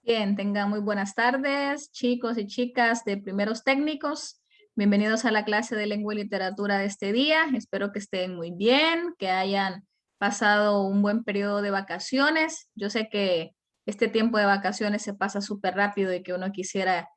Bien, tengan muy buenas tardes, chicos y chicas de primeros técnicos. Bienvenidos a la clase de lengua y literatura de este día. Espero que estén muy bien, que hayan pasado un buen periodo de vacaciones. Yo sé que este tiempo de vacaciones se pasa súper rápido y que uno quisiera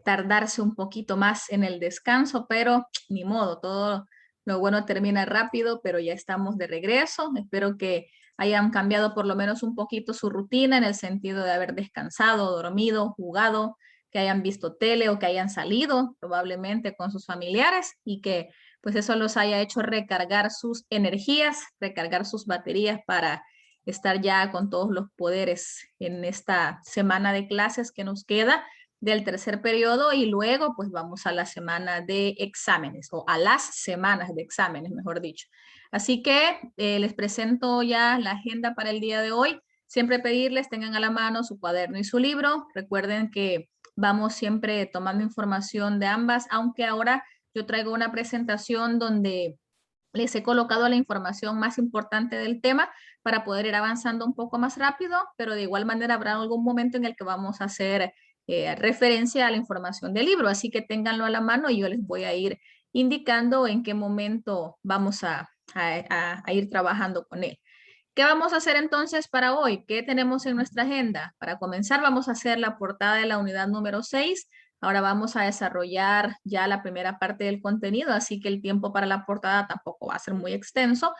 tardarse un poquito más en el descanso, pero ni modo, todo lo bueno termina rápido, pero ya estamos de regreso. Espero que hayan cambiado por lo menos un poquito su rutina en el sentido de haber descansado, dormido, jugado, que hayan visto tele o que hayan salido probablemente con sus familiares y que pues eso los haya hecho recargar sus energías, recargar sus baterías para estar ya con todos los poderes en esta semana de clases que nos queda del tercer periodo y luego pues vamos a la semana de exámenes o a las semanas de exámenes, mejor dicho. Así que les presento ya la agenda para el día de hoy. Siempre pedirles tengan a la mano su cuaderno y su libro. Recuerden que vamos siempre tomando información de ambas, aunque ahora yo traigo una presentación donde les he colocado la información más importante del tema para poder ir avanzando un poco más rápido, pero de igual manera habrá algún momento en el que vamos a hacer referencia a la información del libro, así que ténganlo a la mano y yo les voy a ir indicando en qué momento vamos a ir trabajando con él. ¿Qué vamos a hacer entonces para hoy? ¿Qué tenemos en nuestra agenda? Para comenzar, vamos a hacer la portada de la unidad número 6. Ahora vamos a desarrollar ya la primera parte del contenido, así que el tiempo para la portada tampoco va a ser muy extenso.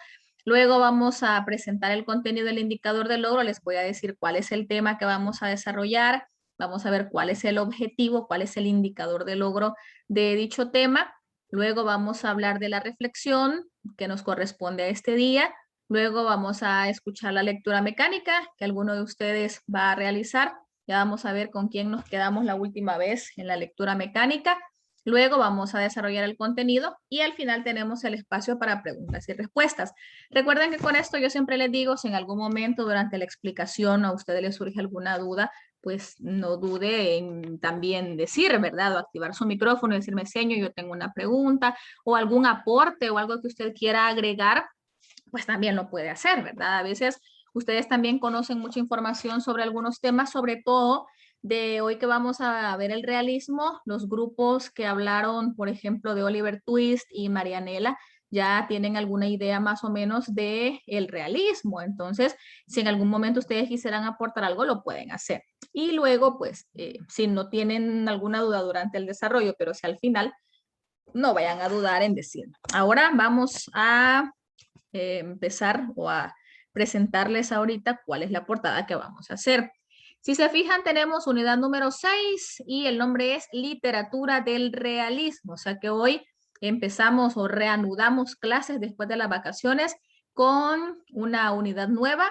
Luego vamos a presentar el contenido del indicador de logro. Les voy a decir cuál es el tema que vamos a desarrollar. Vamos a ver cuál es el objetivo, cuál es el indicador de logro de dicho tema. Luego vamos a hablar de la reflexión que nos corresponde a este día. Luego vamos a escuchar la lectura mecánica que alguno de ustedes va a realizar. Ya vamos a ver con quién nos quedamos la última vez en la lectura mecánica. Luego vamos a desarrollar el contenido y al final tenemos el espacio para preguntas y respuestas. Recuerden que con esto yo siempre les digo, si en algún momento durante la explicación a ustedes les surge alguna duda, pues no dude en también decir, ¿verdad? O activar su micrófono y decirme, señor, yo tengo una pregunta o algún aporte o algo que usted quiera agregar, pues también lo puede hacer, ¿verdad? A veces ustedes también conocen mucha información sobre algunos temas, sobre todo de hoy que vamos a ver el realismo, los grupos que hablaron, por ejemplo, de Oliver Twist y Marianela, ya tienen alguna idea más o menos de el realismo. Entonces, si en algún momento ustedes quisieran aportar algo, lo pueden hacer. Y luego, pues, si no tienen alguna duda durante el desarrollo, pero si al final, no vayan a dudar en decirlo. Ahora vamos a empezar o a presentarles ahorita cuál es la portada que vamos a hacer. Si se fijan, tenemos unidad número 6 y el nombre es Literatura del Realismo. O sea que hoy empezamos o reanudamos clases después de las vacaciones con una unidad nueva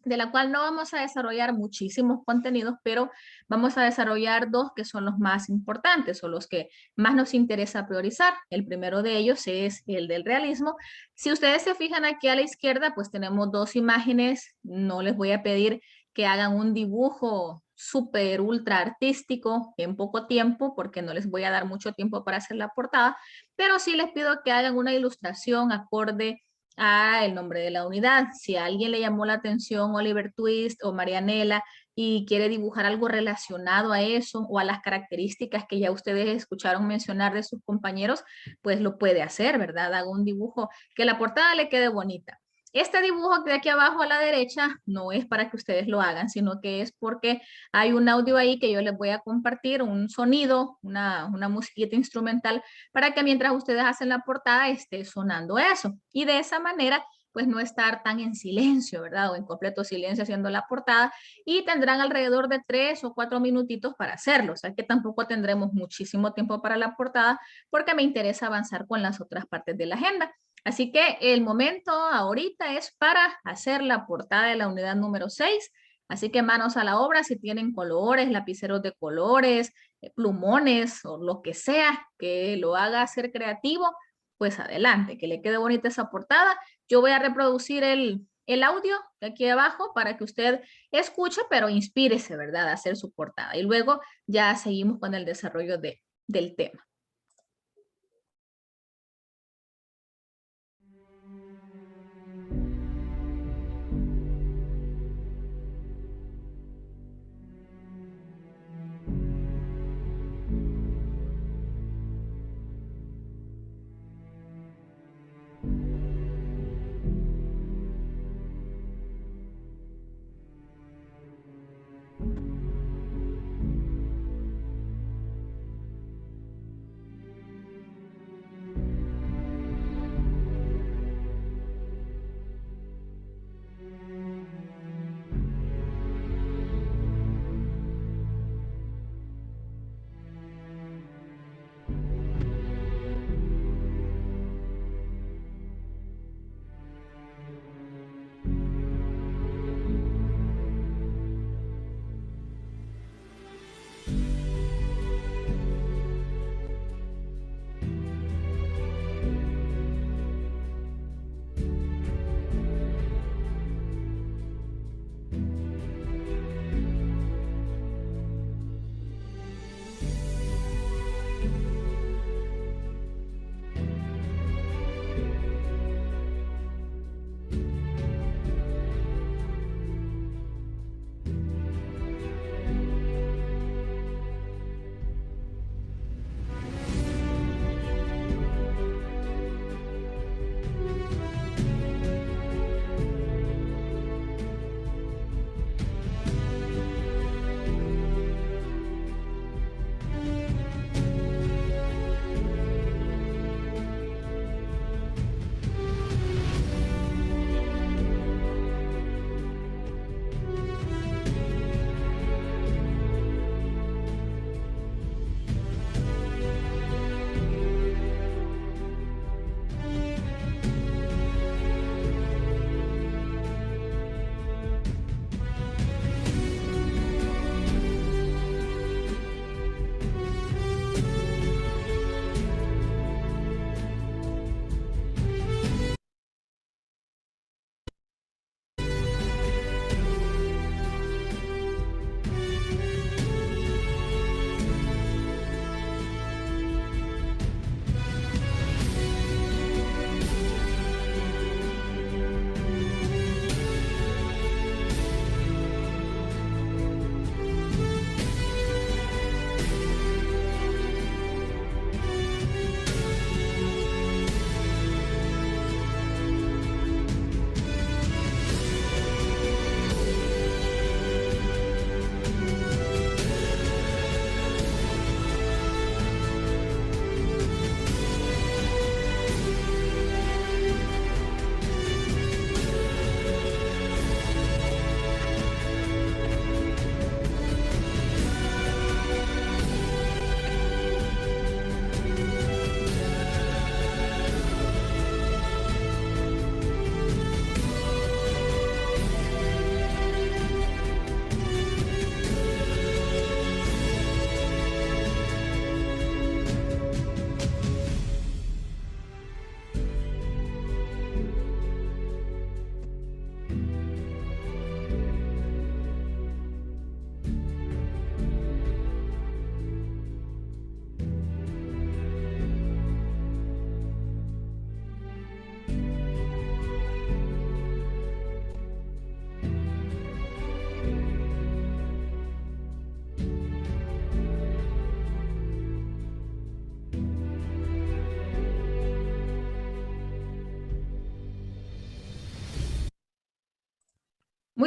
de la cual no vamos a desarrollar muchísimos contenidos, pero vamos a desarrollar dos que son los más importantes o los que más nos interesa priorizar. El primero de ellos es el del realismo. Si ustedes se fijan aquí a la izquierda, pues tenemos dos imágenes. No les voy a pedir que hagan un dibujo súper ultra artístico en poco tiempo, porque no les voy a dar mucho tiempo para hacer la portada, pero sí les pido que hagan una ilustración acorde el nombre de la unidad. Si a alguien le llamó la atención Oliver Twist o Marianela y quiere dibujar algo relacionado a eso o a las características que ya ustedes escucharon mencionar de sus compañeros, pues lo puede hacer, ¿verdad? Haga un dibujo que la portada le quede bonita. Este dibujo de aquí abajo a la derecha no es para que ustedes lo hagan, sino que es porque hay un audio ahí que yo les voy a compartir, un sonido, una musiquita instrumental para que mientras ustedes hacen la portada esté sonando eso. Y de esa manera, pues no estar tan en silencio, ¿verdad? O en completo silencio haciendo la portada y tendrán alrededor de 3 o 4 minutitos para hacerlo. O sea que tampoco tendremos muchísimo tiempo para la portada porque me interesa avanzar con las otras partes de la agenda. Así que el momento ahorita es para hacer la portada de la unidad número 6. Así que manos a la obra, si tienen colores, lapiceros de colores, plumones o lo que sea que lo haga ser creativo, pues adelante, que le quede bonita esa portada. Yo voy a reproducir el audio de aquí abajo para que usted escuche, pero inspírese, ¿verdad?, a hacer su portada. Y luego ya seguimos con el desarrollo del tema.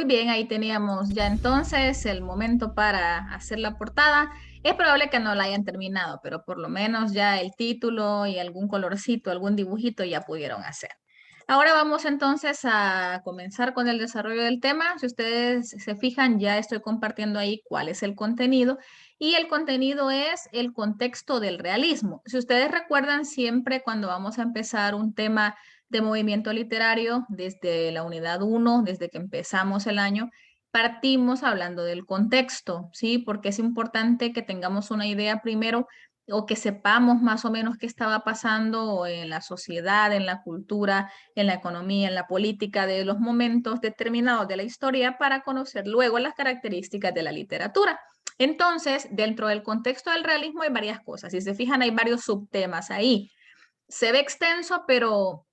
Muy bien, ahí teníamos ya entonces el momento para hacer la portada. Es probable que no la hayan terminado, pero por lo menos ya el título y algún colorcito, algún dibujito ya pudieron hacer. Ahora vamos entonces a comenzar con el desarrollo del tema. Si ustedes se fijan, ya estoy compartiendo ahí cuál es el contenido. Y el contenido es el contexto del realismo. Si ustedes recuerdan, siempre cuando vamos a empezar un tema de movimiento literario, desde la unidad 1, desde que empezamos el año, partimos hablando del contexto, ¿sí? Porque es importante que tengamos una idea primero o que sepamos más o menos qué estaba pasando en la sociedad, en la cultura, en la economía, en la política de los momentos determinados de la historia para conocer luego las características de la literatura. Entonces, dentro del contexto del realismo hay varias cosas. Si se fijan, hay varios subtemas ahí. Se ve extenso, pero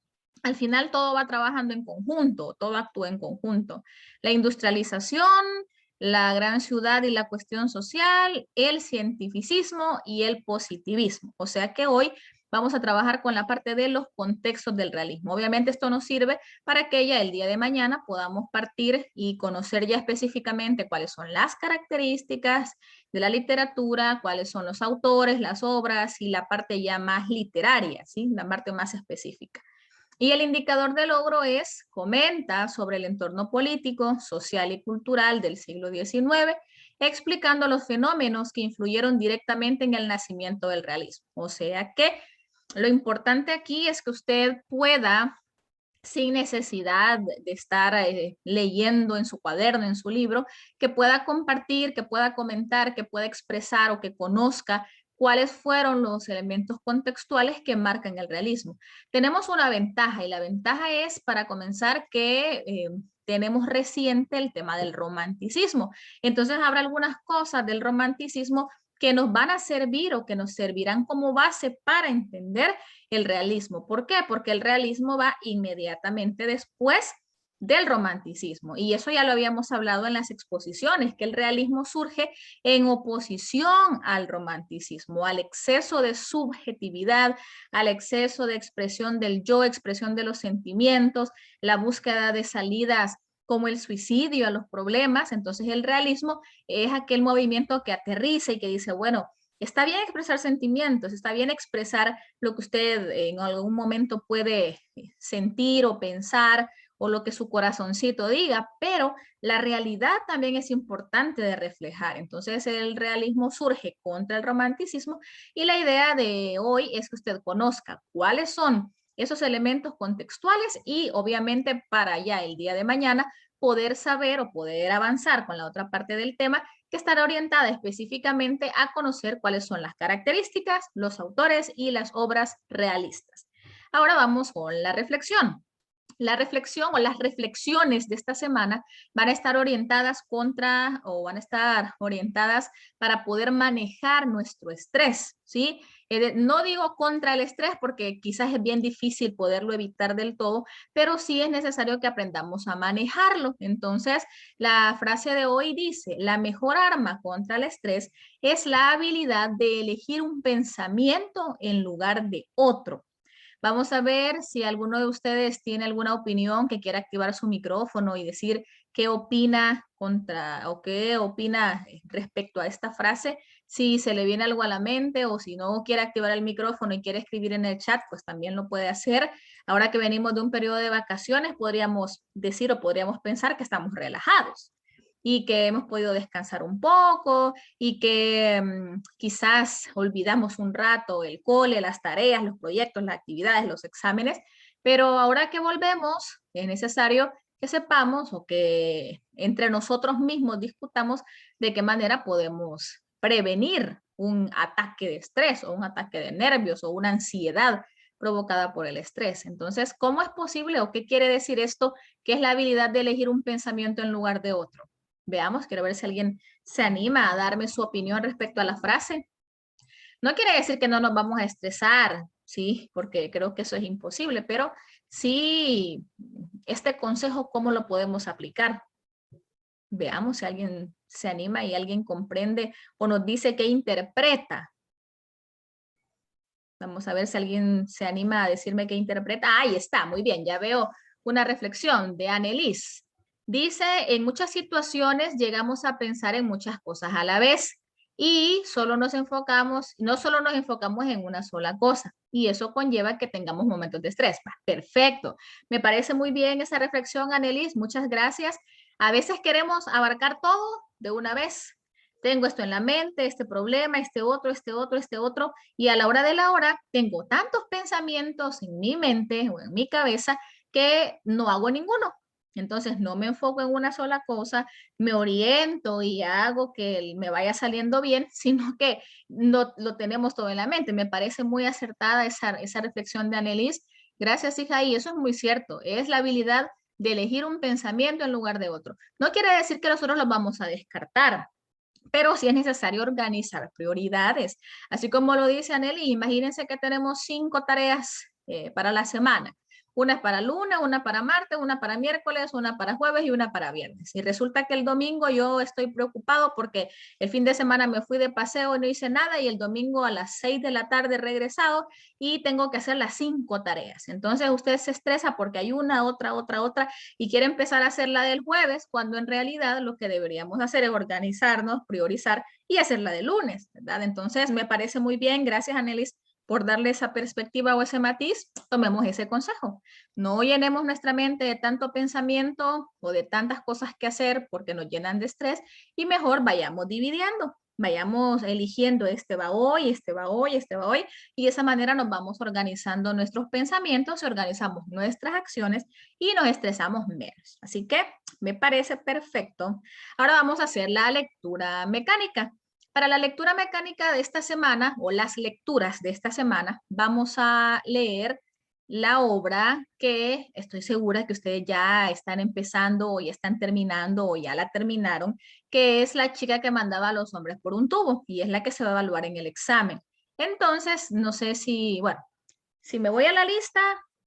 al final todo va trabajando en conjunto, todo actúa en conjunto. La industrialización, la gran ciudad y la cuestión social, el cientificismo y el positivismo. O sea que hoy vamos a trabajar con la parte de los contextos del realismo. Obviamente esto nos sirve para que ya el día de mañana podamos partir y conocer ya específicamente cuáles son las características de la literatura, cuáles son los autores, las obras y la parte ya más literaria, ¿sí? La parte más específica. Y el indicador de logro es, comenta sobre el entorno político, social y cultural del siglo XIX, explicando los fenómenos que influyeron directamente en el nacimiento del realismo. O sea que lo importante aquí es que usted pueda, sin necesidad de estar leyendo en su cuaderno, en su libro, que pueda compartir, que pueda comentar, que pueda expresar o que conozca cuáles fueron los elementos contextuales que marcan el realismo. Tenemos una ventaja y la ventaja es, para comenzar, que tenemos reciente el tema del romanticismo. Entonces habrá algunas cosas del romanticismo que nos van a servir o que nos servirán como base para entender el realismo. ¿Por qué? Porque el realismo va inmediatamente después del romanticismo. Y eso ya lo habíamos hablado en las exposiciones, que el realismo surge en oposición al romanticismo, al exceso de subjetividad, al exceso de expresión del yo, expresión de los sentimientos, la búsqueda de salidas como el suicidio a los problemas. Entonces el realismo es aquel movimiento que aterriza y que dice, bueno, está bien expresar sentimientos, está bien expresar lo que usted en algún momento puede sentir o pensar o lo que su corazoncito diga, pero la realidad también es importante de reflejar. Entonces el realismo surge contra el romanticismo y la idea de hoy es que usted conozca cuáles son esos elementos contextuales y obviamente para ya el día de mañana poder saber o poder avanzar con la otra parte del tema que estará orientada específicamente a conocer cuáles son las características, los autores y las obras realistas. Ahora vamos con la reflexión. La reflexión o las reflexiones de esta semana van a estar orientadas contra o van a estar orientadas para poder manejar nuestro estrés, ¿sí? No digo contra el estrés porque quizás es bien difícil poderlo evitar del todo, pero sí es necesario que aprendamos a manejarlo. Entonces, la frase de hoy dice, la mejor arma contra el estrés es la habilidad de elegir un pensamiento en lugar de otro. Vamos a ver si alguno de ustedes tiene alguna opinión, que quiera activar su micrófono y decir qué opina contra o qué opina respecto a esta frase. Si se le viene algo a la mente o si no quiere activar el micrófono y quiere escribir en el chat, pues también lo puede hacer. Ahora que venimos de un periodo de vacaciones, podríamos decir o podríamos pensar que estamos relajados y que hemos podido descansar un poco y que quizás olvidamos un rato el cole, las tareas, los proyectos, las actividades, los exámenes, pero ahora que volvemos es necesario que sepamos o que entre nosotros mismos discutamos de qué manera podemos prevenir un ataque de estrés o un ataque de nervios o una ansiedad provocada por el estrés. Entonces, ¿cómo es posible o qué quiere decir esto? ¿Qué es la habilidad de elegir un pensamiento en lugar de otro? Veamos, quiero ver si alguien se anima a darme su opinión respecto a la frase. No quiere decir que no nos vamos a estresar, sí, porque creo que eso es imposible, pero sí, este consejo, ¿cómo lo podemos aplicar? Veamos si alguien se anima y alguien comprende o nos dice qué interpreta. Vamos a ver si alguien se anima a decirme qué interpreta. Ahí está, muy bien, ya veo una reflexión de Annelise. Dice, en muchas situaciones llegamos a pensar en muchas cosas a la vez y no solo nos enfocamos en una sola cosa y eso conlleva que tengamos momentos de estrés. Va, perfecto. Me parece muy bien esa reflexión, Anelis. Muchas gracias. A veces queremos abarcar todo de una vez. Tengo esto en la mente, este problema, este otro, este otro, este otro, y a la hora de la hora tengo tantos pensamientos en mi mente o en mi cabeza que no hago ninguno. Entonces no me enfoco en una sola cosa, me oriento y hago que me vaya saliendo bien, sino que no lo tenemos todo en la mente. Me parece muy acertada esa reflexión de Annelise. Gracias, hija, y eso es muy cierto. Es la habilidad de elegir un pensamiento en lugar de otro. No quiere decir que nosotros los vamos a descartar, pero sí es necesario organizar prioridades. Así como lo dice Anneli, imagínense que tenemos 5 tareas para la semana. Una para lunes, una para martes, una para miércoles, una para jueves y una para viernes. Y resulta que el domingo yo estoy preocupado porque el fin de semana me fui de paseo y no hice nada y el domingo a las 6 de la tarde he regresado y tengo que hacer las 5 tareas. Entonces usted se estresa porque hay una, otra y quiere empezar a hacer la del jueves cuando en realidad lo que deberíamos hacer es organizarnos, priorizar y hacerla de lunes, ¿verdad? Entonces me parece muy bien, gracias Anelis por darle esa perspectiva o ese matiz, tomemos ese consejo. No llenemos nuestra mente de tanto pensamiento o de tantas cosas que hacer porque nos llenan de estrés y mejor vayamos dividiendo, vayamos eligiendo este va hoy, este va hoy, este va hoy y de esa manera nos vamos organizando nuestros pensamientos, organizamos nuestras acciones y nos estresamos menos. Así que me parece perfecto. Ahora vamos a hacer la lectura mecánica. Para la lectura mecánica de esta semana o las lecturas de esta semana, vamos a leer la obra que estoy segura que ustedes ya están empezando o ya están terminando o ya la terminaron, que es La chica que mandaba a los hombres por un tubo y es la que se va a evaluar en el examen. Entonces, no sé si, bueno, si me voy a la lista,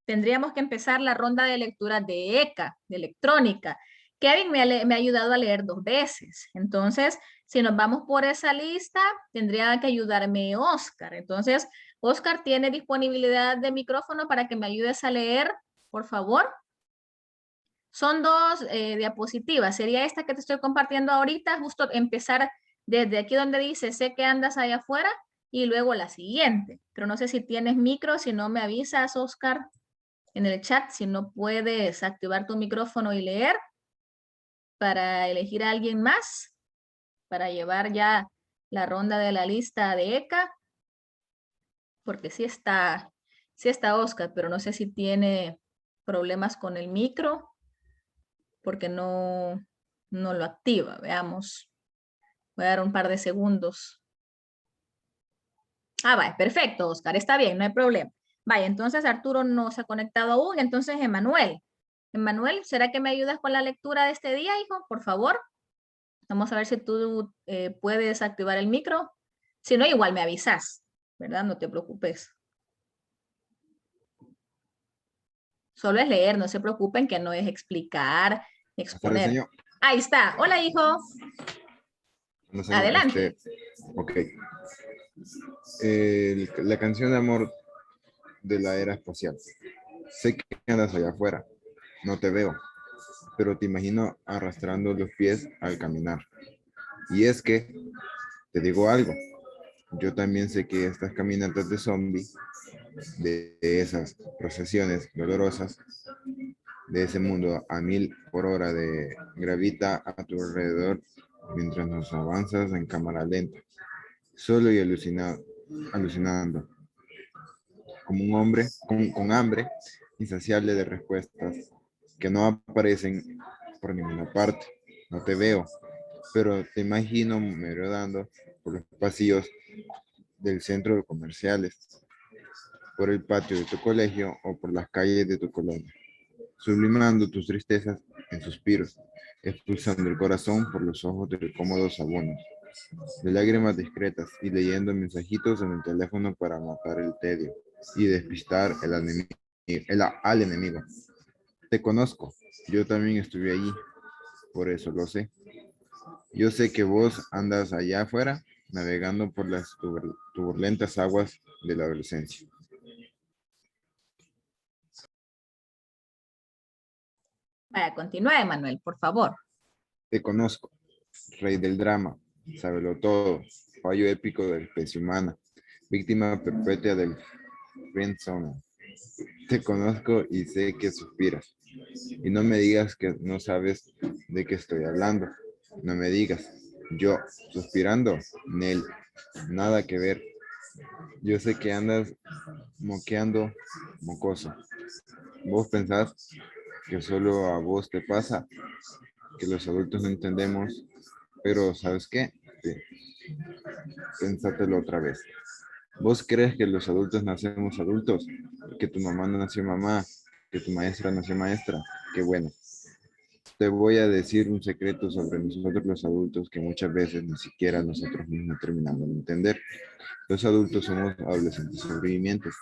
tendríamos que empezar la ronda de lectura de ECA, de electrónica. Kevin me ha ayudado a leer 2 veces. Entonces, si nos vamos por esa lista, tendría que ayudarme Oscar. Entonces, Oscar, ¿tiene disponibilidad de micrófono para que me ayudes a leer, por favor? Son 2 diapositivas. Sería esta que te estoy compartiendo ahorita, justo empezar desde aquí donde dice, sé que andas allá afuera, y luego la siguiente. Pero no sé si tienes micro, si no me avisas, Oscar, en el chat, si no puedes activar tu micrófono y leer para elegir a alguien más, para llevar ya la ronda de la lista de ECA, porque sí está Oscar, pero no sé si tiene problemas con el micro, porque no lo activa. Veamos. Voy a dar un par de segundos. Ah, vaya, perfecto, Oscar, está bien, no hay problema. Vaya, entonces Arturo no se ha conectado aún, entonces Emanuel. Emanuel, ¿será que me ayudas con la lectura de este día, hijo? Por favor. Vamos a ver si tú puedes activar el micro. Si no, igual me avisas, ¿verdad? No te preocupes. Solo es leer, no se preocupen que no es explicar, exponer. Señor. Ahí está. Hola, hijo. No, señor, Adelante. ok. La canción de amor de la era espacial. Sé que andas allá afuera, no te veo, pero te imagino arrastrando los pies al caminar. Y es que, te digo algo, yo también sé que estas caminatas de zombie, de esas procesiones dolorosas, de ese mundo a 1000 por hora de gravita a tu alrededor mientras nos avanzas en cámara lenta, solo y alucinando, como un hombre con hambre insaciable de respuestas que no aparecen por ninguna parte. No te veo, pero te imagino merodeando por los pasillos del centro de comerciales, por el patio de tu colegio o por las calles de tu colonia, sublimando tus tristezas en suspiros, expulsando el corazón por los ojos de cómodos abonos, de lágrimas discretas y leyendo mensajitos en el teléfono para matar el tedio y despistar al enemigo. Te conozco, yo también estuve allí, por eso lo sé. Yo sé que vos andas allá afuera navegando por las turbulentas aguas de la adolescencia. Vaya, continúe, Manuel, por favor. Te conozco, rey del drama, sábelo todo, fallo épico de la especie humana, víctima perpetua del friendzone. Te conozco y sé que suspiras. Y no me digas que no sabes de qué estoy hablando. No me digas. Yo, suspirando, Nel, nada que ver. Yo sé que andas moqueando mocoso. Vos pensás que solo a vos te pasa, que los adultos no entendemos, pero ¿sabes qué? Sí, pensátelo otra vez. ¿Vos crees que los adultos nacemos adultos? Que tu mamá nació mamá, que tu maestra nació maestra. Qué bueno. Te voy a decir un secreto sobre nosotros los adultos que muchas veces ni siquiera nosotros mismos terminamos de entender. Los adultos somos adolescentes sobrevivientes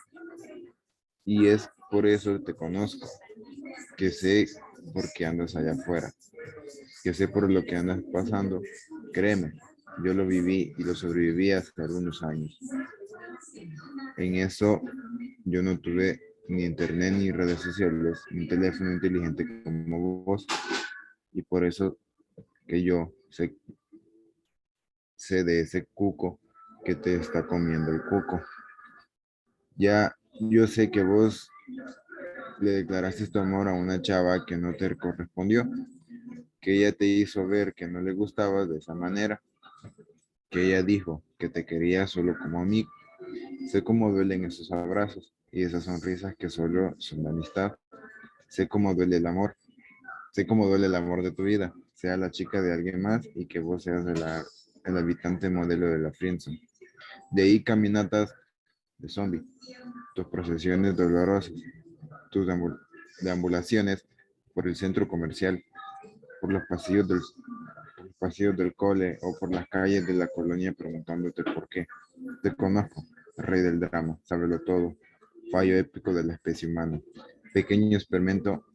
y es por eso te conozco, que sé por qué andas allá afuera, que sé por lo que andas pasando. Créeme, yo lo viví y lo sobreviví hasta algunos años. En eso yo no tuve ni internet, ni redes sociales, ni teléfono inteligente como vos. Y por eso que yo sé de ese cuco que te está comiendo el cuco. Ya yo sé que vos le declaraste tu amor a una chava que no te correspondió, que ella te hizo ver que no le gustabas de esa manera, que ella dijo que te quería solo como amigo. Sé cómo duelen esos abrazos y esas sonrisas que solo son de amistad. Sé cómo duele el amor. Sé cómo duele el amor de tu vida, sea la chica de alguien más y que vos seas el habitante modelo de la friendzone. De ahí caminatas de zombie, tus procesiones dolorosas, tus deambulaciones por el centro comercial, por por los pasillos del cole o por las calles de la colonia preguntándote por qué. Te conozco, rey del drama, sábelo todo, fallo épico de la especie humana, pequeño experimento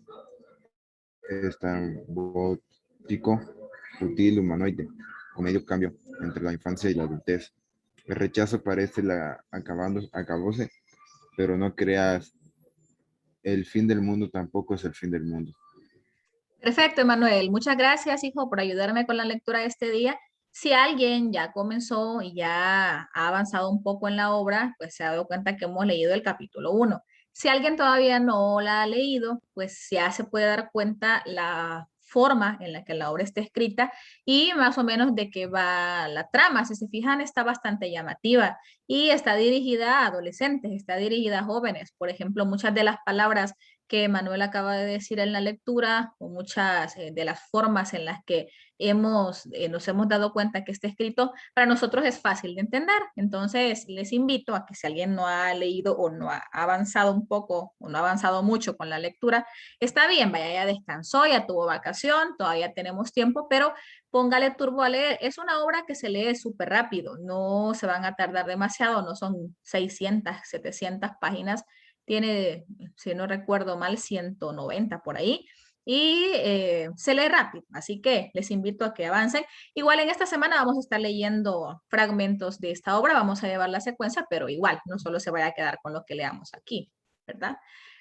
estrambótico, sutil, humanoide, con medio cambio entre la infancia y la adultez. El rechazo parece acabóse, pero no creas, el fin del mundo tampoco es el fin del mundo. Perfecto, Emanuel. Muchas gracias, hijo, por ayudarme con la lectura de este día. Si alguien ya comenzó y ya ha avanzado un poco en la obra, pues se ha dado cuenta que hemos leído el capítulo 1. Si alguien todavía no la ha leído, pues ya se puede dar cuenta la forma en la que la obra está escrita y más o menos de qué va la trama. Si se fijan, está bastante llamativa y está dirigida a adolescentes, está dirigida a jóvenes. Por ejemplo, muchas de las palabras que Manuel acaba de decir en la lectura, o muchas de las formas en las que nos hemos dado cuenta que está escrito, para nosotros es fácil de entender. Entonces, les invito a que si alguien no ha leído o no ha avanzado un poco o no ha avanzado mucho con la lectura, está bien, vaya, ya descansó, ya tuvo vacación, todavía tenemos tiempo, pero póngale turbo a leer. Es una obra que se lee súper rápido, no se van a tardar demasiado, no son 600, 700 páginas, tiene, si no recuerdo mal, 190 por ahí. Y se lee rápido, así que les invito a que avancen. Igual en esta semana vamos a estar leyendo fragmentos de esta obra, vamos a llevar la secuencia, pero igual, no solo se vaya a quedar con lo que leamos aquí, ¿verdad?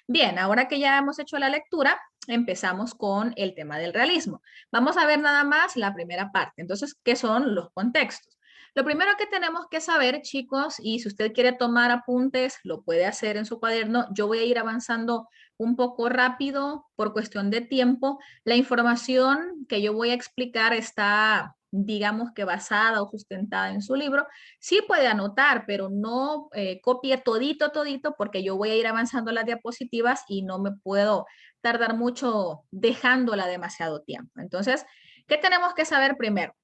Bien, ahora que ya hemos hecho la lectura, empezamos con el tema del realismo. Vamos a ver nada más la primera parte. Entonces, ¿qué son los contextos? Lo primero que tenemos que saber, chicos, y si usted quiere tomar apuntes, lo puede hacer en su cuaderno. Yo voy a ir avanzando un poco rápido por cuestión de tiempo. La información que yo voy a explicar está, digamos que basada o sustentada en su libro. Sí puede anotar, pero no copie todito, todito, porque yo voy a ir avanzando las diapositivas y no me puedo tardar mucho dejándola demasiado tiempo. Entonces, ¿qué tenemos que saber primero?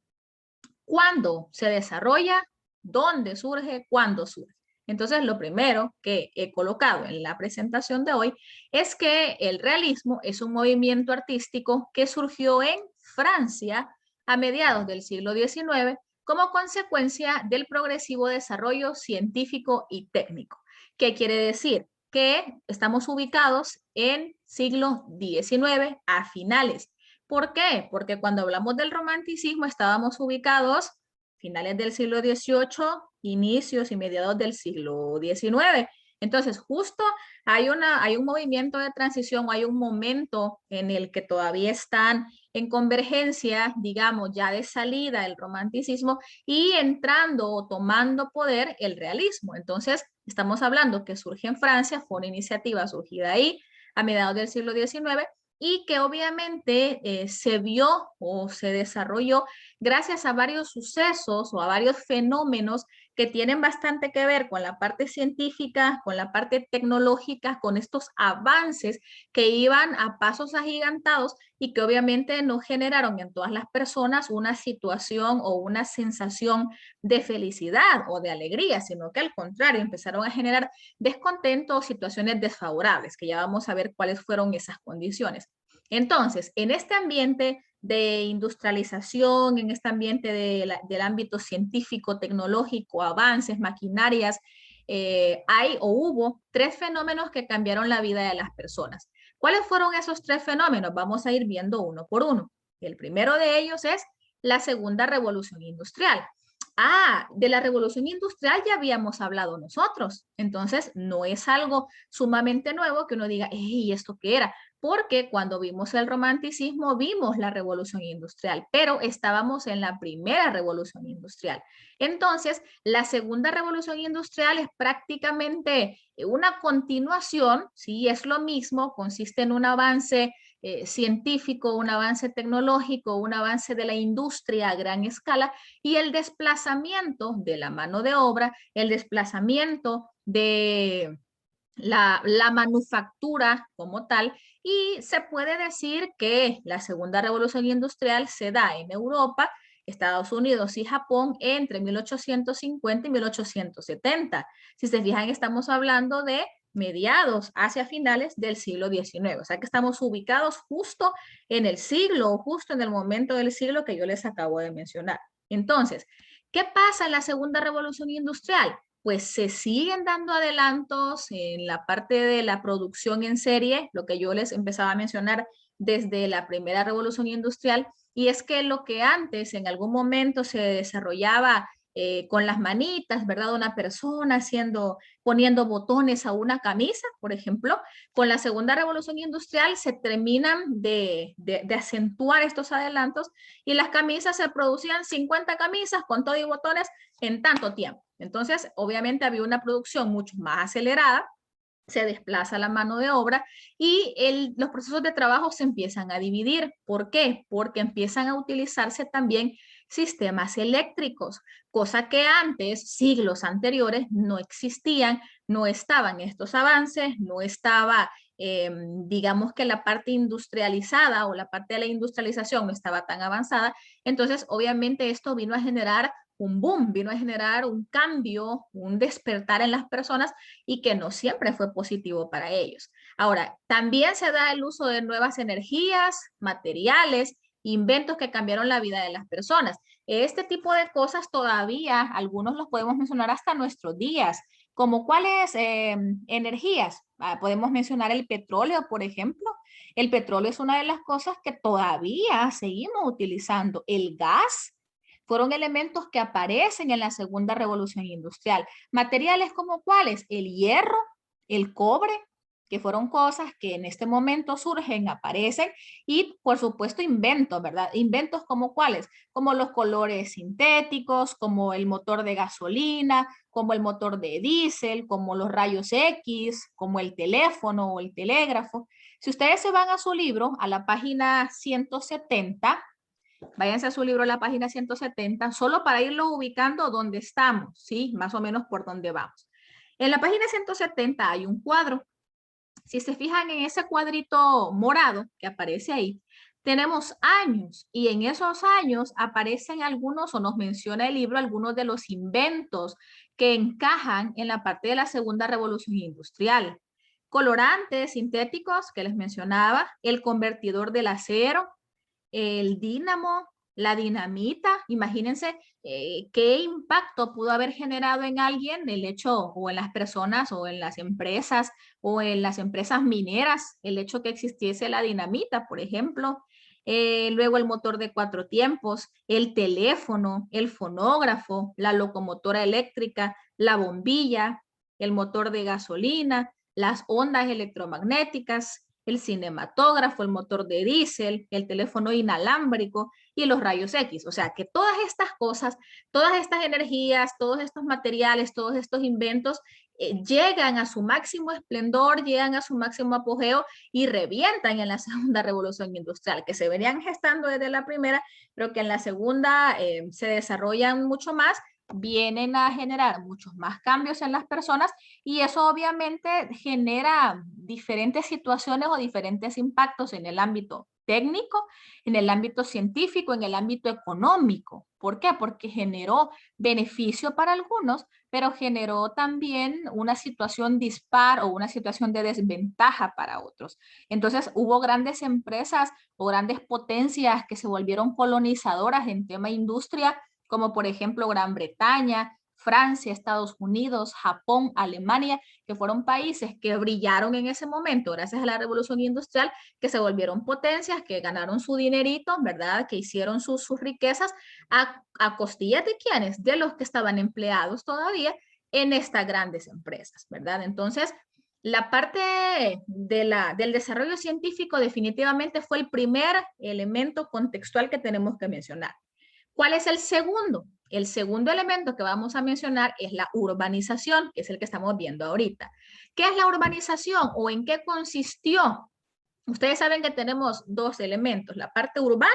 ¿Cuándo se desarrolla? ¿Dónde surge? ¿Cuándo surge? Entonces, lo primero que he colocado en la presentación de hoy es que el realismo es un movimiento artístico que surgió en Francia a mediados del siglo XIX como consecuencia del progresivo desarrollo científico y técnico. ¿Qué quiere decir? Que estamos ubicados en siglo XIX a finales. ¿Por qué? Porque cuando hablamos del romanticismo estábamos ubicados finales del siglo XVIII, inicios y mediados del siglo XIX. Entonces, justo hay un movimiento de transición, hay un momento en el que todavía están en convergencia, digamos, ya de salida el romanticismo y entrando o tomando poder el realismo. Entonces, estamos hablando que surge en Francia, fue una iniciativa surgida ahí a mediados del siglo XIX y que obviamente se vio o se desarrolló gracias a varios sucesos o a varios fenómenos que tienen bastante que ver con la parte científica, con la parte tecnológica, con estos avances que iban a pasos agigantados y que obviamente no generaron en todas las personas una situación o una sensación de felicidad o de alegría, sino que al contrario, empezaron a generar descontento o situaciones desfavorables, que ya vamos a ver cuáles fueron esas condiciones. Entonces, en este ambiente de industrialización, en este ambiente del ámbito científico, tecnológico, avances, maquinarias, hay o hubo tres fenómenos que cambiaron la vida de las personas. ¿Cuáles fueron esos tres fenómenos? Vamos a ir viendo uno por uno. El primero de ellos es la segunda revolución industrial. Ah, de la revolución industrial ya habíamos hablado nosotros, entonces no es algo sumamente nuevo que uno diga, ¿y esto qué era? Porque cuando vimos el romanticismo vimos la revolución industrial, pero estábamos en la primera revolución industrial. Entonces, la segunda revolución industrial es prácticamente una continuación, sí, es lo mismo, consiste en un avance científico, un avance tecnológico, un avance de la industria a gran escala y el desplazamiento de la mano de obra, el desplazamiento de la manufactura como tal, y se puede decir que la segunda revolución industrial se da en Europa, Estados Unidos y Japón entre 1850 y 1870. Si se fijan, estamos hablando de mediados hacia finales del siglo XIX, o sea que estamos ubicados justo en el siglo, justo en el momento del siglo que yo les acabo de mencionar. Entonces, ¿qué pasa en la segunda revolución industrial? Pues se siguen dando adelantos en la parte de la producción en serie, lo que yo les empezaba a mencionar desde la primera revolución industrial, y es que lo que antes en algún momento se desarrollaba con las manitas, ¿verdad? Una persona poniendo botones a una camisa, por ejemplo, con la segunda revolución industrial se terminan de acentuar estos adelantos y las camisas se producían 50 camisas con todo y botones en tanto tiempo. Entonces, obviamente había una producción mucho más acelerada, se desplaza la mano de obra y los procesos de trabajo se empiezan a dividir. ¿Por qué? Porque empiezan a utilizarse también sistemas eléctricos, cosa que antes, siglos anteriores, no existían, no estaban estos avances, no estaba, digamos que la parte industrializada o la parte de la industrialización no estaba tan avanzada. Entonces, obviamente esto vino a generar un boom, vino a generar un cambio, un despertar en las personas y que no siempre fue positivo para ellos. Ahora, también se da el uso de nuevas energías, materiales, inventos que cambiaron la vida de las personas. Este tipo de cosas todavía, algunos los podemos mencionar hasta nuestros días, como cuáles energías. Podemos mencionar el petróleo, por ejemplo. El petróleo es una de las cosas que todavía seguimos utilizando. El gas fueron elementos que aparecen en la segunda revolución industrial. Materiales como cuáles, el hierro, el cobre, que fueron cosas que en este momento surgen, aparecen, y por supuesto inventos, ¿verdad? Inventos como cuáles, como los colores sintéticos, como el motor de gasolina, como el motor de diésel, como los rayos X, como el teléfono o el telégrafo. Si ustedes se van a su libro, a la página 170, váyanse a su libro, la página 170, solo para irlo ubicando donde estamos, ¿sí? Más o menos por donde vamos. En la página 170 hay un cuadro. Si se fijan en ese cuadrito morado que aparece ahí, tenemos años y en esos años aparecen algunos, o nos menciona el libro, algunos de los inventos que encajan en la parte de la segunda revolución industrial. Colorantes sintéticos que les mencionaba, el convertidor del acero, el dínamo, la dinamita. Imagínense qué impacto pudo haber generado en alguien el hecho, o en las personas, o en las empresas, o en las empresas mineras, el hecho que existiese la dinamita, por ejemplo. Luego el motor de 4 tiempos, el teléfono, el fonógrafo, la locomotora eléctrica, la bombilla, el motor de gasolina, las ondas electromagnéticas, el cinematógrafo, el motor de diésel, el teléfono inalámbrico y los rayos X. O sea que todas estas cosas, todas estas energías, todos estos materiales, todos estos inventos llegan a su máximo esplendor, llegan a su máximo apogeo y revientan en la segunda revolución industrial, que se venían gestando desde la primera, pero que en la segunda se desarrollan mucho más, vienen a generar muchos más cambios en las personas y eso obviamente genera diferentes situaciones o diferentes impactos en el ámbito técnico, en el ámbito científico, en el ámbito económico. ¿Por qué? Porque generó beneficio para algunos, pero generó también una situación dispar o una situación de desventaja para otros. Entonces hubo grandes empresas o grandes potencias que se volvieron colonizadoras en tema industria, como por ejemplo Gran Bretaña, Francia, Estados Unidos, Japón, Alemania, que fueron países que brillaron en ese momento gracias a la revolución industrial, que se volvieron potencias, que ganaron su dinerito, ¿verdad? Que hicieron sus riquezas a costillas de quienes, de los que estaban empleados todavía en estas grandes empresas, ¿verdad? Entonces, la parte del desarrollo científico definitivamente fue el primer elemento contextual que tenemos que mencionar. ¿Cuál es el segundo? El segundo elemento que vamos a mencionar es la urbanización, que es el que estamos viendo ahorita. ¿Qué es la urbanización o en qué consistió? Ustedes saben que tenemos dos elementos, la parte urbana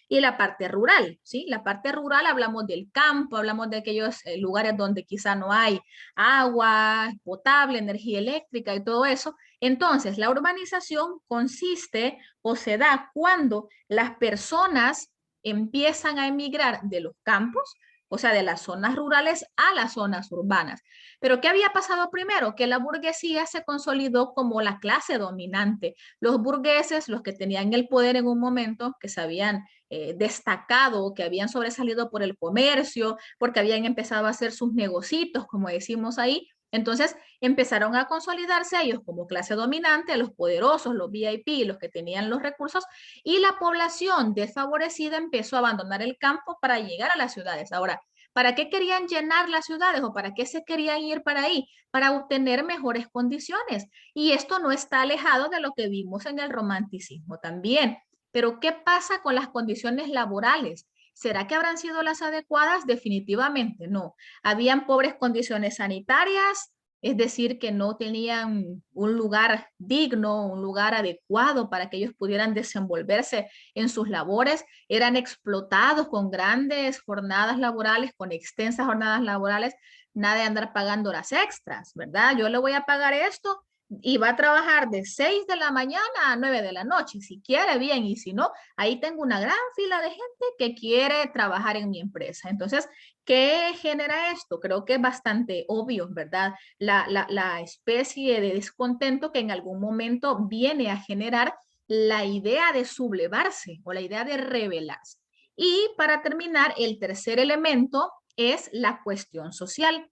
y la parte rural, ¿sí? La parte rural hablamos del campo, hablamos de aquellos lugares donde quizá no hay agua potable, energía eléctrica y todo eso. Entonces, la urbanización consiste o se da cuando las personas empiezan a emigrar de los campos, o sea, de las zonas rurales a las zonas urbanas. Pero ¿qué había pasado primero? Que la burguesía se consolidó como la clase dominante. Los burgueses, los que tenían el poder en un momento, que se habían destacado, que habían sobresalido por el comercio, porque habían empezado a hacer sus negocios, como decimos ahí, entonces empezaron a consolidarse ellos como clase dominante, los poderosos, los VIP, los que tenían los recursos, y la población desfavorecida empezó a abandonar el campo para llegar a las ciudades. Ahora, ¿para qué querían llenar las ciudades o para qué se querían ir para ahí? Para obtener mejores condiciones. Y esto no está alejado de lo que vimos en el romanticismo también. Pero ¿qué pasa con las condiciones laborales? ¿Será que habrán sido las adecuadas? Definitivamente no. Habían pobres condiciones sanitarias, es decir, que no tenían un lugar digno, un lugar adecuado para que ellos pudieran desenvolverse en sus labores, eran explotados con grandes jornadas laborales, con extensas jornadas laborales, nada de andar pagando horas extras, ¿verdad? Yo le voy a pagar esto y va a trabajar de 6 de la mañana a 9 de la noche, si quiere bien y si no, ahí tengo una gran fila de gente que quiere trabajar en mi empresa. Entonces, ¿qué genera esto? Creo que es bastante obvio, ¿verdad? La especie de descontento que en algún momento viene a generar la idea de sublevarse o la idea de rebelarse. Y para terminar, el tercer elemento es la cuestión social.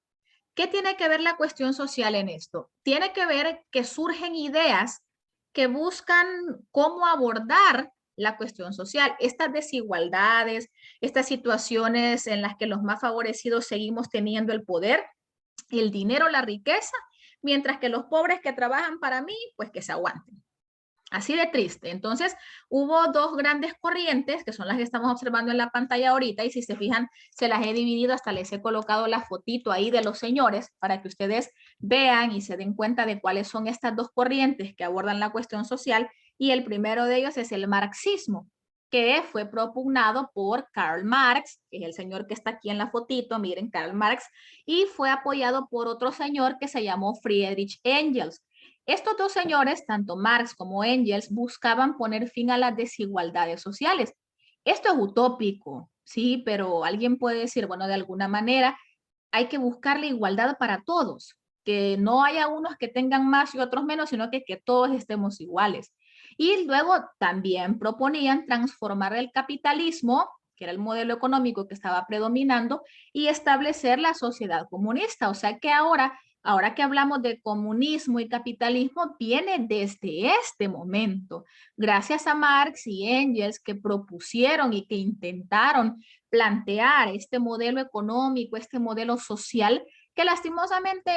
¿Qué tiene que ver la cuestión social en esto? Tiene que ver que surgen ideas que buscan cómo abordar la cuestión social, estas desigualdades, estas situaciones en las que los más favorecidos seguimos teniendo el poder, el dinero, la riqueza, mientras que los pobres que trabajan para mí, pues que se aguanten. Así de triste. Entonces, hubo dos grandes corrientes, que son las que estamos observando en la pantalla ahorita, y si se fijan, se las he dividido, hasta les he colocado la fotito ahí de los señores, para que ustedes vean y se den cuenta de cuáles son estas dos corrientes que abordan la cuestión social, y el primero de ellos es el marxismo, que fue propugnado por Karl Marx, que es el señor que está aquí en la fotito, miren, Karl Marx, y fue apoyado por otro señor que se llamó Friedrich Engels. Estos dos señores, tanto Marx como Engels, buscaban poner fin a las desigualdades sociales. Esto es utópico, sí, pero alguien puede decir, bueno, de alguna manera hay que buscar la igualdad para todos, que no haya unos que tengan más y otros menos, sino que todos estemos iguales. Y luego también proponían transformar el capitalismo, que era el modelo económico que estaba predominando, y establecer la sociedad comunista. O sea que ahora ahora que hablamos de comunismo y capitalismo, viene desde este momento, gracias a Marx y Engels que propusieron y que intentaron plantear este modelo económico, este modelo social, que lastimosamente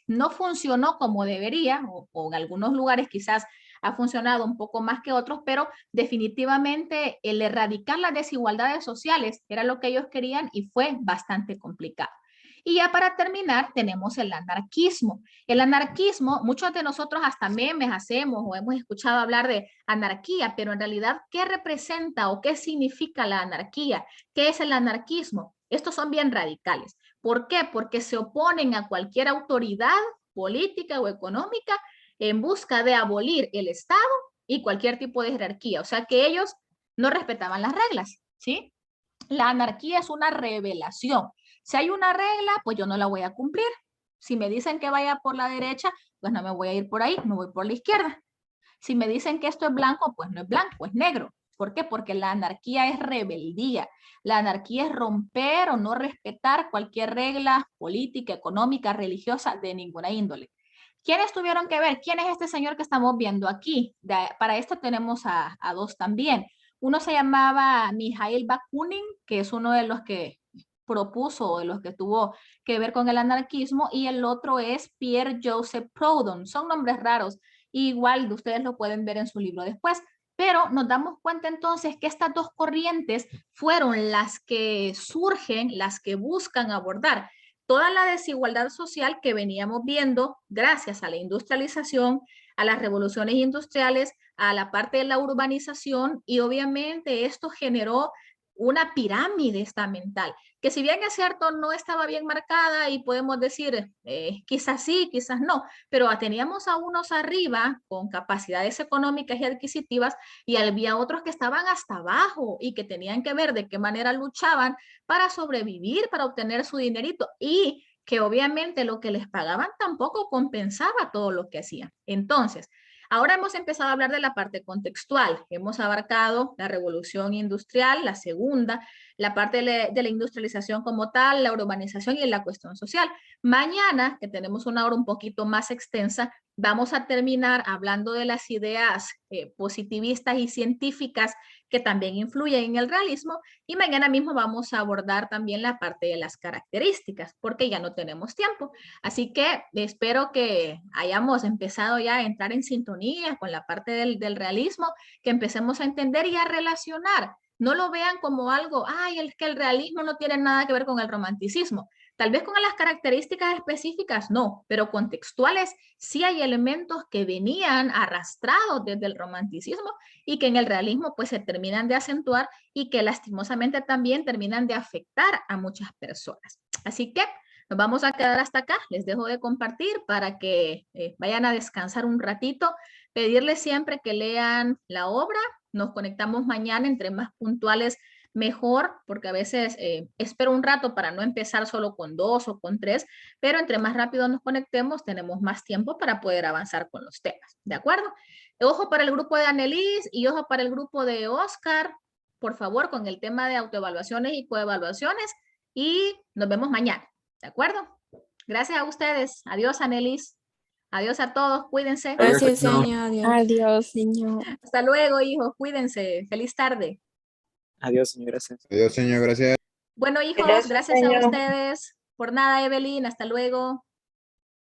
no funcionó como debería, o en algunos lugares quizás ha funcionado un poco más que otros, pero definitivamente el erradicar las desigualdades sociales era lo que ellos querían y fue bastante complicado. Y ya para terminar, tenemos el anarquismo. El anarquismo, muchos de nosotros hasta memes hacemos o hemos escuchado hablar de anarquía, pero en realidad, ¿qué representa o qué significa la anarquía? ¿Qué es el anarquismo? Estos son bien radicales. ¿Por qué? Porque se oponen a cualquier autoridad política o económica en busca de abolir el Estado y cualquier tipo de jerarquía. O sea que ellos no respetaban las reglas, ¿sí? La anarquía es una revelación. Si hay una regla, pues yo no la voy a cumplir. Si me dicen que vaya por la derecha, pues no me voy a ir por ahí, me voy por la izquierda. Si me dicen que esto es blanco, pues no es blanco, es negro. ¿Por qué? Porque la anarquía es rebeldía. La anarquía es romper o no respetar cualquier regla política, económica, religiosa de ninguna índole. ¿Quiénes tuvieron que ver? ¿Quién es este señor que estamos viendo aquí? Para esto tenemos a dos también. Uno se llamaba Mikhail Bakunin, que es uno de los que propuso o de los que tuvo que ver con el anarquismo, y el otro es Pierre Joseph Proudhon. Son nombres raros, igual ustedes lo pueden ver en su libro después, pero nos damos cuenta entonces que estas dos corrientes fueron las que surgen, las que buscan abordar toda la desigualdad social que veníamos viendo gracias a la industrialización, a las revoluciones industriales, a la parte de la urbanización, y obviamente esto generó una pirámide estamental, que si bien es cierto no estaba bien marcada y podemos decir quizás sí, quizás no, pero teníamos a unos arriba con capacidades económicas y adquisitivas y había otros que estaban hasta abajo y que tenían que ver de qué manera luchaban para sobrevivir, para obtener su dinerito, y que obviamente lo que les pagaban tampoco compensaba todo lo que hacían. Entonces, ahora hemos empezado a hablar de la parte contextual. Hemos abarcado la revolución industrial, la segunda, la parte de la industrialización como tal, la urbanización y la cuestión social. Mañana, que tenemos una hora un poquito más extensa, vamos a terminar hablando de las ideas positivistas y científicas que también influyen en el realismo, y mañana mismo vamos a abordar también la parte de las características, porque ya no tenemos tiempo. Así que espero que hayamos empezado ya a entrar en sintonía con la parte del realismo, que empecemos a entender y a relacionar. No lo vean como algo, ay, es que el realismo no tiene nada que ver con el romanticismo. Tal vez con las características específicas no, pero contextuales sí hay elementos que venían arrastrados desde el romanticismo y que en el realismo pues se terminan de acentuar y que lastimosamente también terminan de afectar a muchas personas. Así que nos vamos a quedar hasta acá. Les dejo de compartir para que vayan a descansar un ratito. Pedirles siempre que lean la obra. Nos conectamos mañana, entre más puntuales mejor, porque a veces espero un rato para no empezar solo con 2 o con 3, pero entre más rápido nos conectemos, tenemos más tiempo para poder avanzar con los temas, ¿de acuerdo? Ojo para el grupo de Annelies y ojo para el grupo de Oscar, por favor, con el tema de autoevaluaciones y coevaluaciones, y nos vemos mañana, ¿de acuerdo? Gracias a ustedes. Adiós, Annelies. Adiós a todos. Cuídense. Gracias, señor. Adiós. Adiós, señor. Hasta luego, hijos. Cuídense. Feliz tarde. Adiós, señor. Gracias. Adiós, señor, gracias. Bueno, hijos, Gracias, gracias a señor. ustedes. Por nada, Evelyn. Hasta luego.